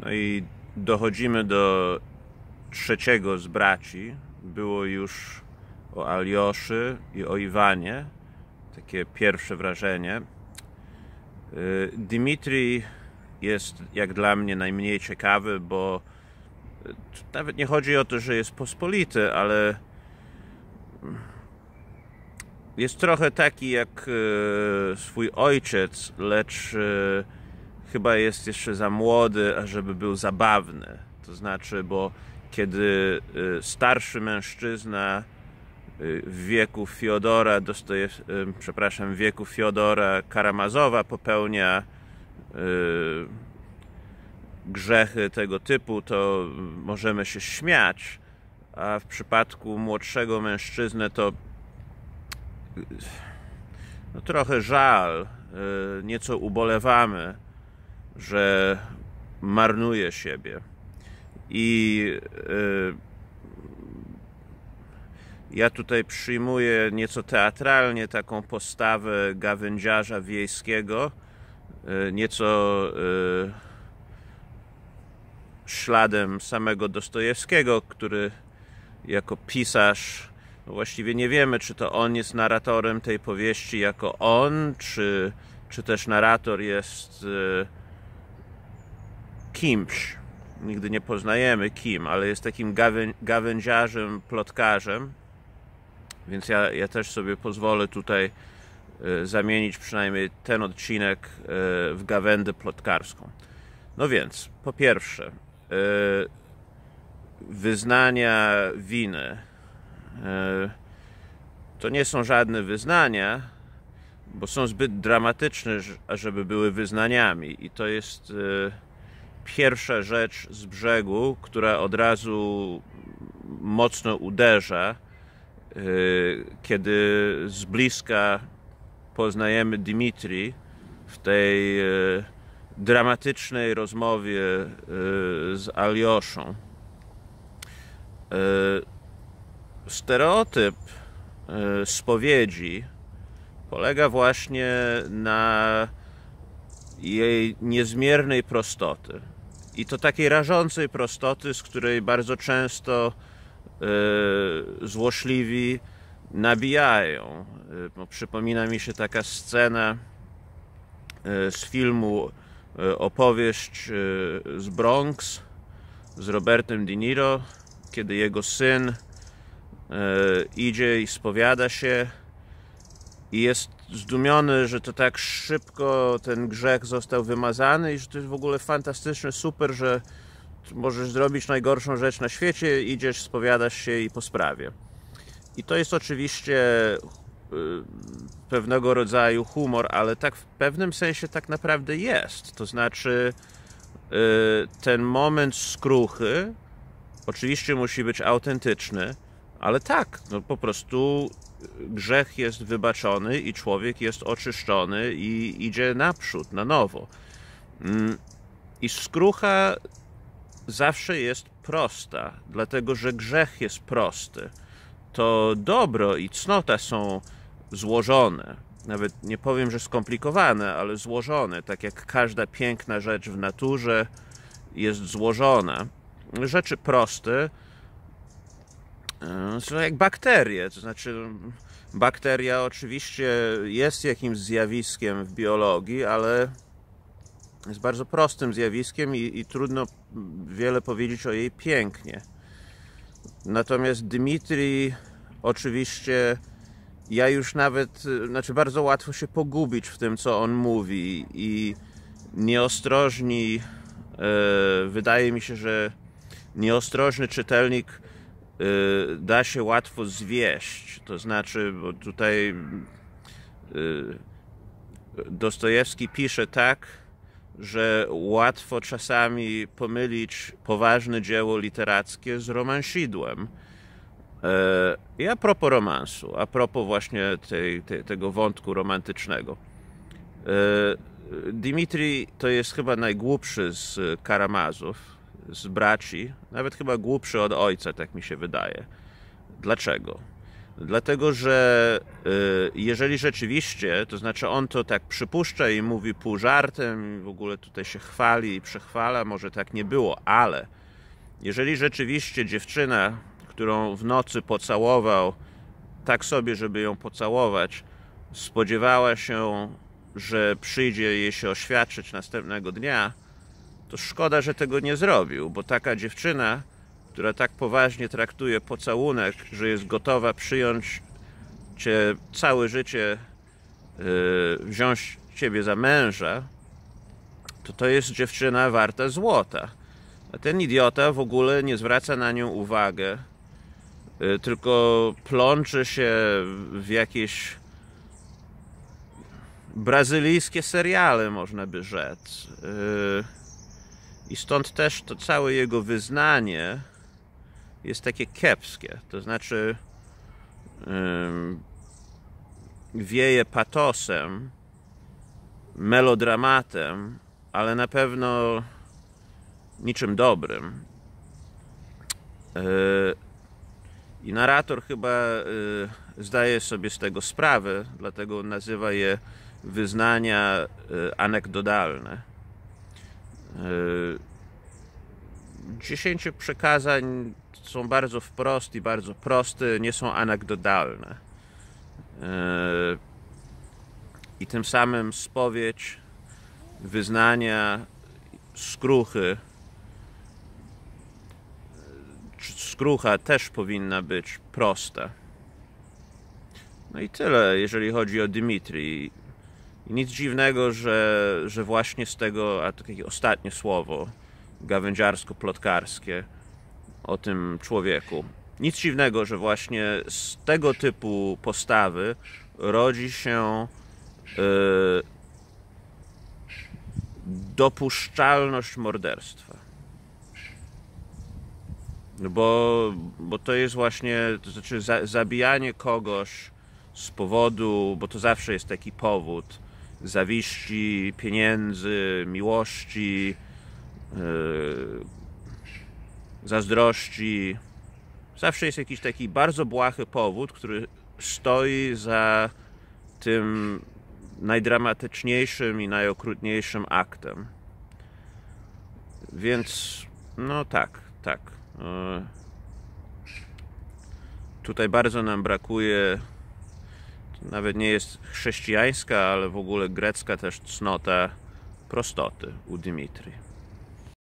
No i dochodzimy do trzeciego z braci. Było już o Alioszy i o Iwanie. Takie pierwsze wrażenie. Dmitrij jest jak dla mnie najmniej ciekawy, bo nawet nie chodzi o to, że jest pospolity, ale jest trochę taki jak swój ojciec, lecz chyba jest jeszcze za młody, ażeby był zabawny. To znaczy, bo kiedy starszy mężczyzna w wieku Fiodora Karamazowa popełnia grzechy tego typu, to możemy się śmiać, a w przypadku młodszego mężczyzny to no, trochę żal, nieco ubolewamy, że marnuje siebie. I ja tutaj przyjmuję nieco teatralnie taką postawę gawędziarza wiejskiego, nieco śladem samego Dostojewskiego, który jako pisarz, no właściwie nie wiemy, czy to on jest narratorem tej powieści jako on, czy też narrator jest kimś. Nigdy nie poznajemy kim, ale jest takim gawędziarzem, plotkarzem. Więc ja też sobie pozwolę tutaj zamienić przynajmniej ten odcinek w gawędę plotkarską. No więc, po pierwsze, wyznania winy. To nie są żadne wyznania, bo są zbyt dramatyczne, ażeby były wyznaniami. I to jest pierwsza rzecz z brzegu, która od razu mocno uderza, kiedy z bliska poznajemy Dmitrij w tej dramatycznej rozmowie z Alioszą. Stereotyp spowiedzi polega właśnie na jej niezmiernej prostoty. I to takiej rażącej prostoty, z której bardzo często złośliwi nabijają. Przypomina mi się taka scena z filmu Opowieść z Bronx z Robertem De Niro, kiedy jego syn idzie i spowiada się i jest zdumiony, że to tak szybko ten grzech został wymazany i że to jest w ogóle fantastyczne, super, że możesz zrobić najgorszą rzecz na świecie, idziesz, spowiadasz się i po sprawie. I to jest oczywiście pewnego rodzaju humor, ale tak w pewnym sensie tak naprawdę jest. To znaczy ten moment skruchy oczywiście musi być autentyczny, ale tak, no po prostu grzech jest wybaczony i człowiek jest oczyszczony i idzie naprzód, na nowo. I skrucha zawsze jest prosta, dlatego że grzech jest prosty. To dobro i cnota są złożone. Nawet nie powiem, że skomplikowane, ale złożone. Tak jak każda piękna rzecz w naturze jest złożona. Rzeczy proste są jak bakterie. To znaczy, bakteria oczywiście jest jakimś zjawiskiem w biologii, ale jest bardzo prostym zjawiskiem i trudno wiele powiedzieć o jej pięknie. Natomiast Dmitrij, oczywiście, ja już nawet, bardzo łatwo się pogubić w tym, co on mówi i nieostrożni, wydaje mi się, że nieostrożny czytelnik da się łatwo zwieść. To znaczy, bo tutaj Dostojewski pisze tak, że łatwo czasami pomylić poważne dzieło literackie z romansidłem. I a propos romansu, a propos właśnie tego wątku romantycznego. Dmitrij to jest chyba najgłupszy z Karamazów, z braci, nawet chyba głupszy od ojca, tak mi się wydaje. Dlaczego? Dlatego, że jeżeli rzeczywiście, to znaczy on to tak przypuszcza i mówi pół żartem, i w ogóle tutaj się chwali i przechwala, może tak nie było, ale jeżeli rzeczywiście dziewczyna, którą w nocy pocałował, tak sobie, żeby ją pocałować, spodziewała się, że przyjdzie jej się oświadczyć następnego dnia, to szkoda, że tego nie zrobił, bo taka dziewczyna, która tak poważnie traktuje pocałunek, że jest gotowa przyjąć cię całe życie, wziąć ciebie za męża, to jest dziewczyna warta złota. A ten idiota w ogóle nie zwraca na nią uwagi, tylko plącze się w jakieś brazylijskie seriale, można by rzec. I stąd też to całe jego wyznanie jest takie kiepskie. To znaczy wieje patosem, melodramatem, ale na pewno niczym dobrym. I narrator chyba zdaje sobie z tego sprawę, dlatego nazywa je wyznania anegdotalne. 10 przykazań są bardzo wprost i bardzo proste, nie są anegdotalne. I tym samym spowiedź, wyznania, skruchy, skrucha też powinna być prosta. No i tyle, jeżeli chodzi o Dmitrij. I nic dziwnego, że właśnie z tego, a to takie ostatnie słowo gawędziarsko-plotkarskie o tym człowieku. Nic dziwnego, że właśnie z tego typu postawy rodzi się dopuszczalność morderstwa. Bo to jest właśnie, to znaczy zabijanie kogoś z powodu, bo to zawsze jest taki powód, zawiści, pieniędzy, miłości, zazdrości. Zawsze jest jakiś taki bardzo błahy powód, który stoi za tym najdramatyczniejszym i najokrutniejszym aktem. Więc no tak. Tutaj bardzo nam brakuje, nawet nie jest chrześcijańska, ale w ogóle grecka też cnota prostoty u Dmitrija.